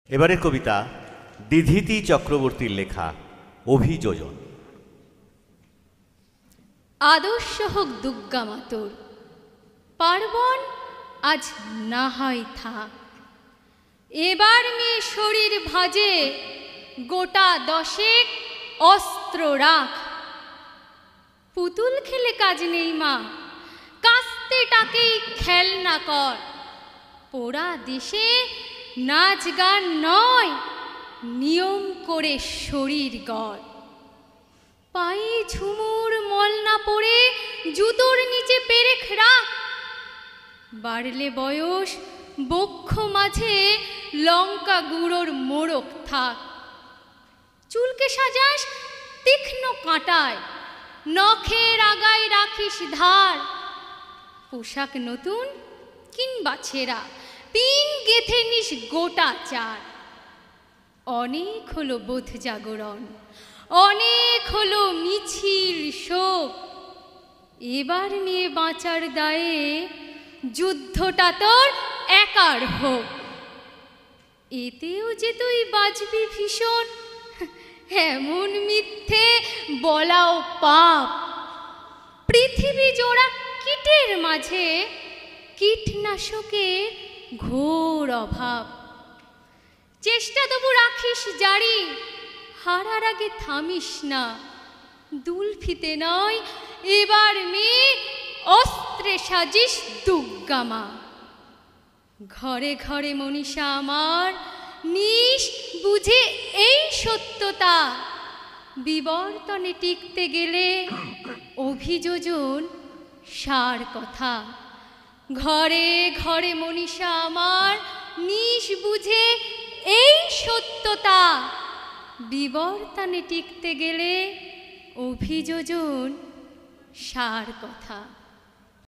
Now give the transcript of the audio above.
এবারের কবিতা দিধিতি চক্রবর্তীর লেখা অভিযোজন। আদর্শ হোক দুর্গা মাতর, পার্বণ আজ না হয় থাক। এবার মেয়ে শরীর ভাজে গোটা দশেক অস্ত্র রাখ। পুতুল খেলে কাজ নেই মা, কাস্তে টাকেই খেলনা কর। পোড়া দেশে নাচ গান নয়, নিয়ম করে শরীর গড়। পায়ে ঝুমুর মল না পড়ে জুতোর নিচে পেরেক রাখ। বাড়লে বয়স বক্ষ মাঝে লঙ্কা গুঁড়োর মোড়ক থাক। চুলকে সাজাস তীক্ষ্ণ কাঁটায়, নখের আগায় রাখিস ধার। পোশাক নতুন কিংবা ছেঁড়া, পিন গেথে নিস গোটা চার। অনেক হলো বোধ জাগরণ, অনেক হলো মিছিল শোক। এবার নিয়ে বাঁচার দায়ে যুদ্ধটা তোর একার হোক। এতেও যে তুই বাঁচবি ভীষণ, এমন মিথ্যে বলাও পাপ। পৃথিবী জোড়া কীটের মাঝে কীটনাশকের ঘোর অভাব। চেষ্টা তবু রাখিস জারি, হারার আগে থামিস না। দুলফিতে নয় এবার মেয়ে অস্ত্রে সাজিস দুর্গা মা। ঘরে ঘরে মনীষা আমার, নিস বুঝে এই সত্যতা। বিবর্তনে টিকতে গেলে অভিযোজন সার কথা। ঘরে ঘরে মনীষা আমার, নিস বুঝে এই সত্যতা। বিবর্তনে টিকতে গেলে অভিযোজন সার কথা।